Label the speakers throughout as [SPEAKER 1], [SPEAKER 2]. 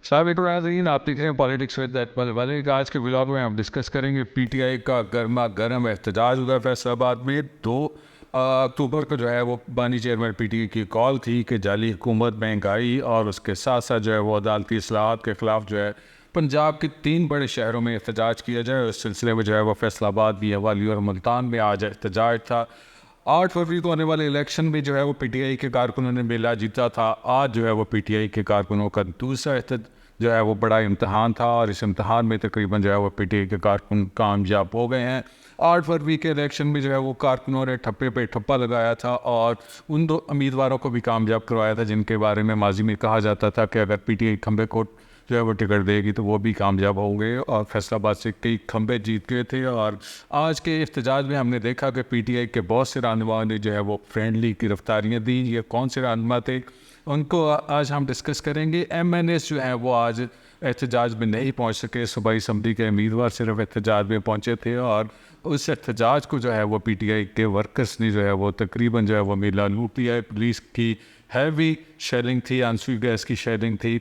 [SPEAKER 1] साबिक नाज़रीन, आप देख रहे हैं पॉलिटिक्स विद एटमल वाले। आज के व्लॉग में हम डिस्कस करेंगे पीटीआई का गर्मा गर्म एहतजाज हुआ फैसलाबाद में। 2 अक्टूबर को जो है वो बानी चेयरमैन पीटीआई की कॉल थी कि जाली हुकूमत महंगाई और उसके साथ साथ जो है वो अदालती इस्लाहात के ख़िलाफ़ जो है पंजाब के 3 बड़े शहरों में एहतजाज किया जाए। उस सिलसिले में जो है वो फैसलाबाद, मियांवाली और मुल्तान में आज एहतजाज था। 8 फरवरी को होने वाले इलेक्शन में जो है वो पीटीआई के कारकुनों ने मेला जीता था। आज जो है वो पीटीआई के कारकुनों का दूसरा जो है वो बड़ा इम्तहान था और इस इम्तहान में तकरीबन जो है वो पीटीआई के कारकुन कामयाब हो गए हैं। 8 फरवरी के इलेक्शन में जो है वो कारकुनों ने ठप्पे पे ठप्पा लगाया था और उन 2 उम्मीदवारों को भी कामयाब करवाया था जिनके बारे में माजी में कहा जाता था कि अगर पीटीआई खंबे को जो है वो टिकट देगी तो वो भी कामयाब होंगे, और फैसलाबाद से कई खंबे जीत गए थे। और आज के एहतजाज में हमने देखा कि पीटीआई के बहुत से रहनुमाओं ने जो है वो फ्रेंडली गिरफ्तारियाँ दी। ये कौन से रहनुमा थे उनको आज हम डिस्कस करेंगे। एमएनएस जो है वो आज एहतजाज में नहीं पहुंच सके। सूबाई असम्बली के उम्मीदवार सिर्फ एहतजाज में पहुंचे थे और उस एहतजाज को जो है वो पीटीआई के वर्कर्स ने जो है वो तकरीबन जो है वो मेला लूट लिया है। पुलिस की हैवी शेलिंग थी, आंसू गैस की शेलिंग थी।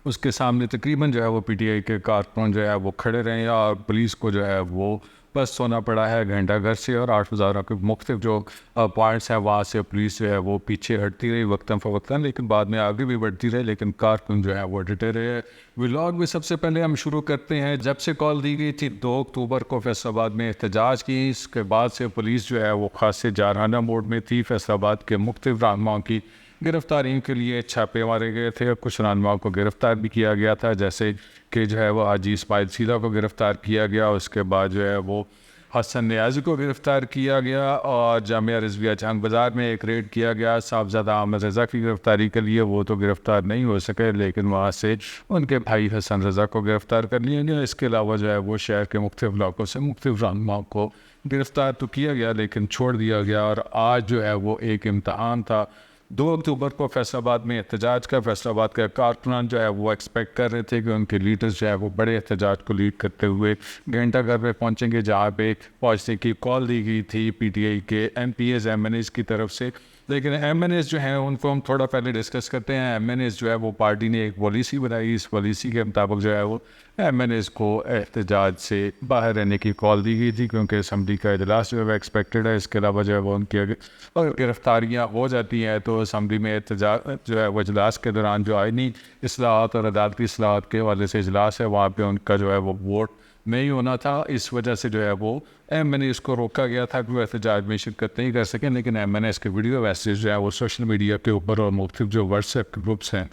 [SPEAKER 1] उसके सामने तकरीबन जो है वो पीटीआई के कारकुन जो है वो खड़े रहे और पुलिस को जो है वो बस सोना पड़ा है घंटा घर से। और 8 वज़ारा के मुख्तलिफ जो पॉइंट्स हैं वहाँ से पुलिस जो है वो पीछे हटती रही वक्तन फ़वक्तन, लेकिन बाद में आगे भी बढ़ती रही, लेकिन कारकुन जो है वो डटे रहे। व्लॉग में सबसे पहले हम शुरू करते हैं जब से कॉल दी गई थी 2 अक्टूबर को फैसलाबाद में एहतजाज की। इसके बाद से पुलिस जो है वो खासे जारहाना मोड में थी। फैसलाबाद के मुख्तलिफ रहनुमाओं की गिरफ्तारियों के लिए छापे मारे गए थे। कुछ रहनुमाओं को गिरफ़्तार भी किया गया था, जैसे कि जो है वो हाजी इस्माइल सीधा को गिरफ़्तार किया गया। उसके बाद जो है वो हसन नियाज़ी को गिरफ़्तार किया गया और जामिया रिज़विया चांग बाज़ार में एक रेड किया गया साहबज़ादा अहमद रज़ा की गिरफ़्तारी के लिए। वो तो गिरफ़्तार नहीं हो सके, लेकिन वहाँ से उनके भाई हसन रज़ा को गिरफ़्तार कर लिया गया। इसके अलावा जो है वो शहर के मुख्तलिफ़ इलाकों से मुख्तलिफ़ रहनुमाओं को गिरफ़्तार तो किया गया लेकिन छोड़ दिया गया। और आज जो है वो एक इम्तहान था। 2 अक्टूबर को फैसलाबाद में एहतजाज का फैसलाबाद का कारकुनान जो है वो एक्सपेक्ट कर रहे थे कि उनके लीडर्स जो है वो बड़े एहतजाज को लीड करते हुए घंटाघर पे पहुंचेंगे, जहां पे पहुंचने की कॉल दी गई थी पीटीआई के एमपीएस एमएनएस की तरफ से। लेकिन एमएनएस जो है उनको हम थोड़ा पहले डिस्कस करते हैं। एमएनएस जो है वो पार्टी ने एक पॉलिसी बनाई। इस पॉलिसी के मुताबिक जो है वो एमएनएस को एहतजाज से बाहर रहने की कॉल दी गई थी क्योंकि असम्बली का इजलास जो है वो एक्सपेक्टेड है। इसके अलावा जो है वो उनकी अगर गिरफ्तारियाँ हो जाती हैं तो असम्बली में एहतजाज जो है वो इजलास के दौरान जो आईनी इस्लाहात और अदालती इस्लाहात के हवाले से इजलास है वहाँ पर उनका जो है वो वोट नहीं होना था। इस वजह से जो है वो एमएनएस को रोका गया था कि वो एहतजाज में शिरकत नहीं कर सकें। लेकिन एमएनएस के वीडियो मैसेज जो है वो सोशल मीडिया के ऊपर और मुख्तलिफ जो व्हाट्सएप के ग्रुप्स हैं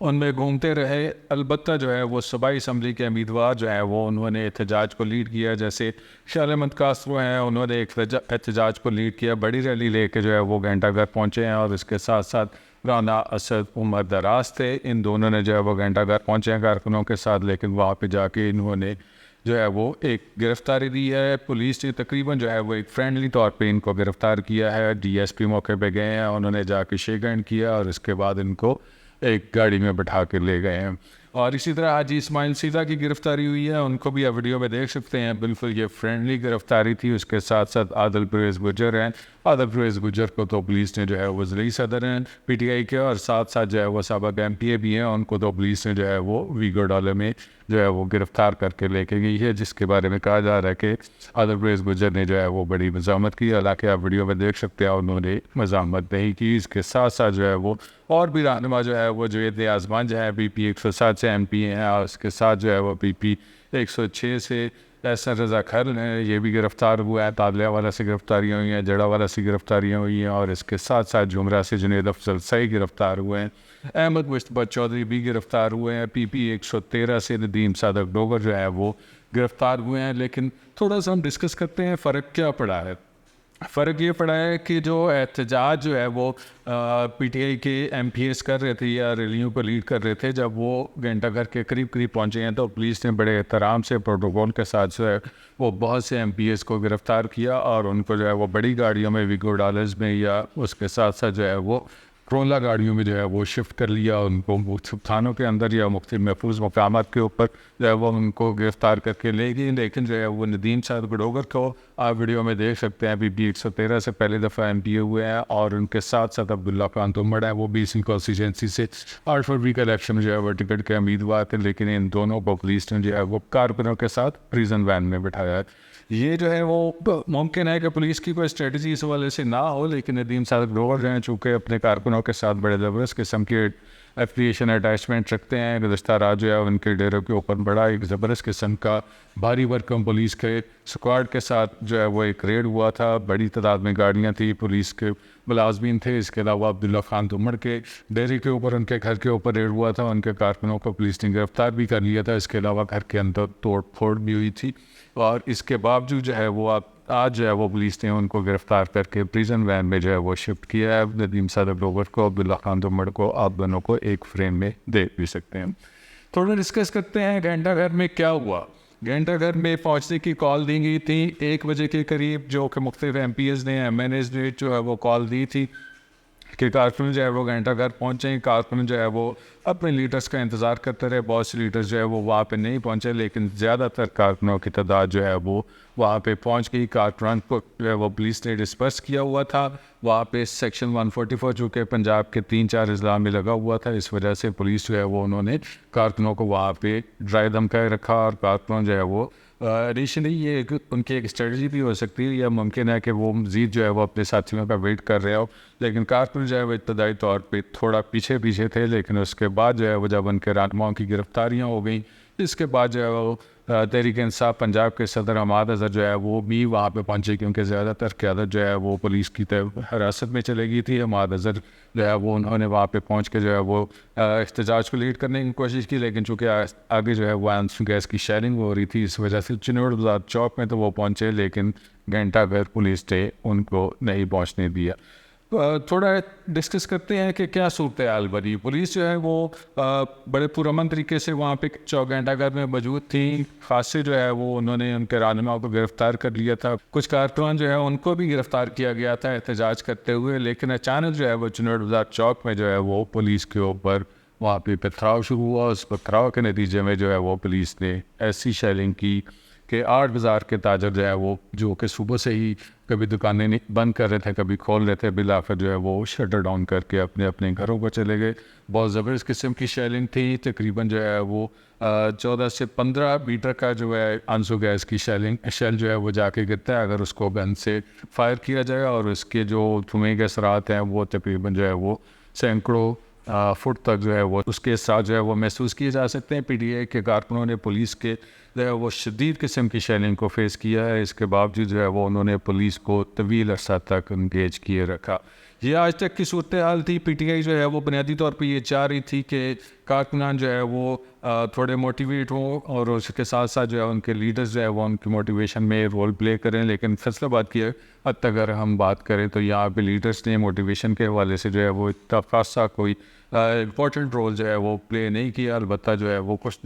[SPEAKER 1] उनमें घूमते रहे। अलबत्ता जो है वो सूबाई असम्बली के उम्मीदवार जो है वो उन्होंने एहतजाज को लीड किया, जैसे शाल अहमद कासरो हैं, उन्होंने एक एहतजाज को लीड किया। बड़ी रैली लेके जो है वो घंटाघर पहुँचे हैं और इसके साथ साथ राना असद उमर दराज थे। इन दोनों ने जो है वो घंटाघर पहुँचे हैं कारकुनों के साथ, लेकिन वहाँ पे जाके इन्होंने जो है वो एक गिरफ़्तारी दी है। पुलिस ने तकरीबन जो है वो एक फ्रेंडली तौर पे इनको गिरफ़्तार किया है। डीएसपी मौके पे गए हैं, उन्होंने जाके शेक हैंड किया और इसके बाद इनको एक गाड़ी में बैठा कर ले गए हैं। और इसी तरह हाजी इस्माइल सीधा की गिरफ़्तारी हुई है, उनको भी आप वीडियो में देख सकते हैं। बिल्कुल ये फ्रेंडली गिरफ़्तारी थी। उसके साथ साथ आदिल परवेज़ गुजर हैं। आदिल परवेज़ गुजर को तो पुलिस ने जो है वो वज़ीर सदर हैं पीटीआई के, और साथ साथ जो है वो साबिक़ एमपीए भी हैं। उनको तो पुलिस ने जो है वो वीगो डॉलर में जो है वो गिरफ़्तार करके लेके गई है, जिसके बारे में कहा जा रहा है कि आदिल परवेज़ गुजर ने जो है वो बड़ी मज़ामत की। हालांकि आप वीडियो में देख सकते हैं उन्होंने मज़ामत नहीं की। इसके साथ साथ जो है वो और भी रहनुमा जो है वो जुवैद आज़मान जो है BP 107 से MP हैं, और उसके साथ जो है वो BP 106 से एहसन रज़ा खैर हैं, ये भी गिरफ़्तार हुआ है। तादलिया वाला से गिरफ़्तारियाँ हुई हैं, जड़ा वाला से गिरफ़्तारियाँ हुई हैं, और इसके साथ साथ जुमरा से जुनैद अफजल सही गिरफ़्तार हुए हैं। अहमद मुश्तबा चौधरी भी गिरफ़्तार हुए हैं। PP 113 से नदीम सादक डोगर जो है वो गिरफ़्तार हुए हैं। लेकिन थोड़ा सा हम डिस्कस करते हैं फ़र्क क्या पड़ा है। फ़र्क ये पड़ा है कि जो एहतजाज जो है वो पीटीआई के एमपीएस कर रहे थे या रैलियों को लीड कर रहे थे, जब वो घंटाघर के करीब करीब पहुंचे हैं तो पुलिस ने बड़े एहतराम से प्रोटोकॉल के साथ जो है वो बहुत से एमपीएस को गिरफ़्तार किया और उनको जो है वो बड़ी गाड़ियों में वीगो डॉलर्स में या उसके साथ साथ जो है वो ट्रोला गाड़ियों में जो है वो शिफ्ट कर लिया, उनको मुख्तलिफ थानों के अंदर या मुख्तलिफ महफूज मकामात के ऊपर जो है वो उनको गिरफ़्तार करके ले गई। लेकिन जो है वो नदीम साद गडोगर को आप वीडियो में देख सकते हैं, अभी भी 113 से पहली दफ़ा MP हुए हैं, और उनके साथ साथ अब्दुल्ला खान तोमर है, वो भी इसी कॉन्स्टिट्यूंसी से 8 फरवरी का इलेक्शन जो है वो टिकट के उम्मीदवार थे। लेकिन इन दोनों को पुलिस ने जो है वो कारकुनों के साथ प्रिजन वैन में बिठाया है। ये जो है वो मुमकिन है कि पुलिस की कोई स्ट्रेटजी इस वाले से ना हो, लेकिन नदीम साद गडोगर जो हैं चूँकि अपने कारकुनों के साथ बड़े ज़बरदस्त किस्म के एफिलिएशन अटैचमेंट रखते हैं, गुज़श्ता रात जो है उनके डेरों के ऊपर बड़ा एक ज़बरदस्त किस्म का भारी भरकम पुलिस के स्क्वाड के साथ जो है वो एक रेड हुआ था। बड़ी तादाद में गाड़ियाँ थी, पुलिस के मुलाजमीन थे। इसके अलावा अब्दुल्ला खान तोमर के डेरे के ऊपर, उनके घर के ऊपर रेड हुआ था, उनके कारकुनों को पुलिस ने गिरफ्तार भी कर लिया था। इसके अलावा घर के अंदर तोड़ फोड़ भी हुई थी, और इसके बावजूद जो है वो आज जो है वो पुलिस ने उनको गिरफ़्तार करके प्रिजन वैन में जो है वो शिफ्ट किया है। नदीम साद गडोगर को, अब्दुल्ला खान तोमर को आप दोनों को एक फ्रेम में देख भी सकते हैं। थोड़ा डिस्कस करते हैं घंटाघर में क्या हुआ। घंटाघर में पहुंचने की कॉल दी गई थी 1 बजे के करीब, जो कि मुख्तलिफ MPs ने, MNAs ने जो है वो कॉल दी थी कि कारकुन जो है वो घंटाघर पहुँचे। कारकुन जो है वो अपने लीडर्स का इंतज़ार करते रहे। बहुत से लीडर्स जो है वो वहाँ पे नहीं पहुँचे, लेकिन ज़्यादातर कारकुनों की तादाद जो है वो वहाँ पे पहुँच गई। कारकुनान को जो है वो पुलिस ने डिस्पर्स किया हुआ था। वहाँ पे सेक्शन 144 जो कि पंजाब के 3-4 अजला में लगा हुआ था, इस वजह से पुलिस जो है वो उन्होंने कारकुनों को वहाँ पे ड्राई धमकाए रखा, और कारकुन जो है वो एडिशनली ये उनकी एक स्ट्रेटजी भी हो सकती है, या मुमकिन है कि वो मज़ीद जो है वो अपने साथियों का वेट कर रहे हो। लेकिन कारकुन जो है वो इब्तदाई तौर पे थोड़ा पीछे थे, लेकिन उसके बाद जो है वो जब उनके रहनुमाओं की गिरफ्तारियाँ हो गई, इसके बाद जो है वो तहरीक इंसाफ पंजाब के सदर हमाद अज़हर जो है वो भी वहाँ पे पहुँचे, क्योंकि ज़्यादातर क़यादत जो है वो पुलिस की हिरासत में चले गई थी। हमाद अज़हर जो है वो उन्होंने वहाँ पे पहुँच के जो है वो एहतजाज को लीड करने की कोशिश की, लेकिन चूँकि आगे जो है वो आंसू गैस की शेयरिंग हो रही थी, इस वजह से चिनौड़ बाज़ार चौक में तो वो पहुँचे, लेकिन घंटाघर पुलिस ने उनको नहीं पहुँचने दिया। थोड़ा डिस्कस करते हैं कि क्या सूरत हाल बनी। पुलिस जो है वो बड़े पुरअमन तरीके से वहाँ पे घंटाघर में मौजूद थी। खासे जो है वो उन्होंने उनके रहनुमा को गिरफ़्तार कर लिया था। कुछ कारकुनान जो है उनको भी गिरफ़्तार किया गया था एहतजाज करते हुए, लेकिन अचानक जो है वो चिनौड़ बाज़ार चौक में जो है वो पुलिस के ऊपर वहाँ पे पथराव शुरू हुआ। उस पथराव के नतीजे में जो है वो पुलिस ने ऐसी शेलिंग की कि 8 बाज़ार के ताजर जो है वो, जो कि सुबह से ही कभी दुकानें नहीं बंद कर रहे थे, कभी खोल रहे थे, बिल आकर जो है वो शटर डाउन करके अपने अपने घरों को चले गए। बहुत ज़बरदस्त किस्म की शेलिंग थी। तकरीबन जो है वो 14 से 15 मीटर का जो है आंसू गैस की शेल जो है वो जाके गिरता है अगर उसको गन से फायर किया जाए, और उसके जो धुएँ के असरात हैं वो तकरीबन जो है वो सैकड़ों फुट तक जो है वो उसके साथ जो है वो महसूस किए जा सकते हैं। PTI के कारकुनों ने पुलिस के जो है वो शदीद किस्म की शेलिंग को फेस किया है। इसके बावजूद जो है वो उन्होंने पुलिस को तवील अरसा तक इंगेज किए रखा। ये आज तक की सूरत हाल थी। PTI जो है वो बुनियादी तौर पर ये चाह रही थी कि कारकुनान जो है वो थोड़े मोटिवेट हों, और उसके साथ साथ जो है उनके लीडर्स जो है वो उनकी मोटिवेशन में रोल प्ले करें। लेकिन फैसलाबाद की हद तक अगर हम बात करें तो यहाँ पे लीडर्स ने मोटिवेशन के हवाले से जो है वो इतना खासा कोई इम्पोर्टेंट रोल जो है वो प्ले नहीं किया। अलबत्ता जो है वो कुछ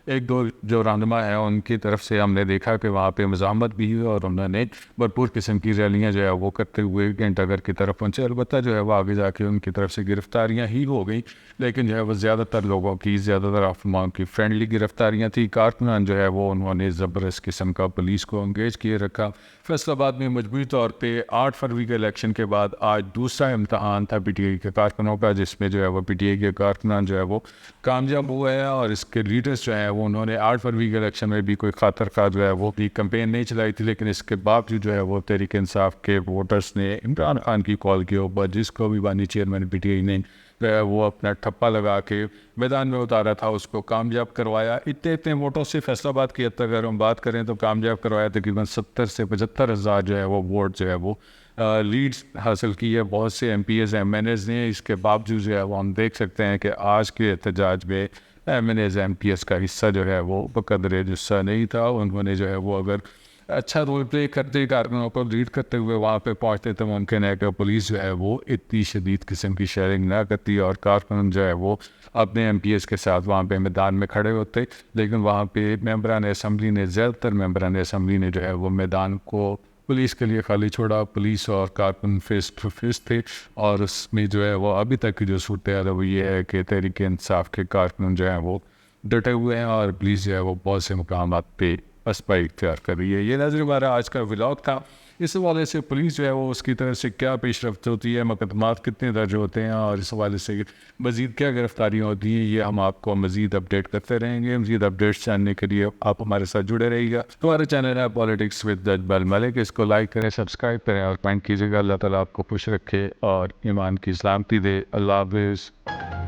[SPEAKER 1] एक दो जो रहनुमा है उनकी तरफ से हमने देखा कि वहाँ पे मज़ाहमत भी हुई, और उन्होंने भरपूर किस्म की रैलियाँ जो है वो करते हुए घंटाघर की तरफ पहुँचे। अलबत्ता जो है वो आगे जाके उनकी तरफ से गिरफ्तारियाँ ही हो गई, लेकिन जो है वो ज़्यादातर लोगों की, ज़्यादातर रहनुमाओं की फ्रेंडली गिरफ्तारियाँ थी। कारकुनान जो है वो उन्होंने ज़बरदस्त किस्म का पुलिस को इंगेज किए रखा। फैसलाबाद में मजबूरी तौर पर 8 फरवरी के इलेक्शन के बाद आज दूसरा इम्तहान था PTI के कारकुनों का, जिसमें जो है वो PTI के कारकुनान जो है वो कामयाब हुए हैं, और इसके लीडर्स जो हैं वो उन्होंने 8 फरवरी के इलेक्शन में भी कोई खातर खा जो है वो भी कैंपेन नहीं चलाई थी। लेकिन इसके बावजूद जो है वो तहरीक इंसाफ के वोटर्स ने इमरान खान की कॉल के ऊपर, जिसको भी बानी चेयरमैन PTI ने जो है वो अपना ठप्पा लगा के मैदान में उतारा था, उसको कामयाब करवाया। इतने वोटों से फैसलाबाद की हद तक अगर हम बात करें तो कामयाब करवाया। तकरीबन 70 से 75 हज़ार जो है वो वोट जो है वो लीड्स हासिल की है बहुत से MPs MNAs ने। इसके बावजूद जो है वो हम देख सकते हैं कि आज के एहतजाज में MNAs MPs का हिस्सा जो है वो बकदरे हिस्सा नहीं था। उन्होंने जो है वो अगर अच्छा रोल प्ले करते, कारकुनों को लीड करते हुए वहाँ पे पहुँचते, तो मुमकिन है कि पुलिस जो है वो इतनी शदीद किस्म की शेयरिंग ना करती, और कारकुन जो है वो अपने MPs के साथ वहाँ पे मैदान में खड़े होते। लेकिन वहाँ पे मेंबरान असम्बली ने, ज़्यादातर मेंबरान असम्बली ने जो है वो मैदान को पुलिस के लिए खाली छोड़ा। पुलिस और कारकुन फेस टू फेस थे और उसमें जो है वो अभी तक की जो सूरत है वो ये है कि तहरीक इंसाफ के कारकुन जो हैं वो डटे हुए हैं और पुलिस जो है वो बहुत से मुकाम पे पसपा इख्तियार कर रही है। ये नज़र हमारा आज का व्लॉग था। इस हवाले से पुलिस जो है वो उसकी तरफ से क्या पेशरफ्त होती है, मुकदमात कितने दर्ज होते हैं और इस हवाले से मज़ीद क्या गिरफ्तारियाँ होती हैं, ये हम आपको मज़ीद अपडेट करते रहेंगे। मज़ीद अपडेट्स जानने के लिए आप हमारे साथ जुड़े रहिएगा। हमारा चैनल है पॉलिटिक्स विद अजमल मलिक, इसको लाइक करें, सब्सक्राइब करें और कमेंट कीजिएगा। अल्लाह ताला आपको खुश रखे और ईमान की सलामती दे। अल्लाह हाफ़िज़।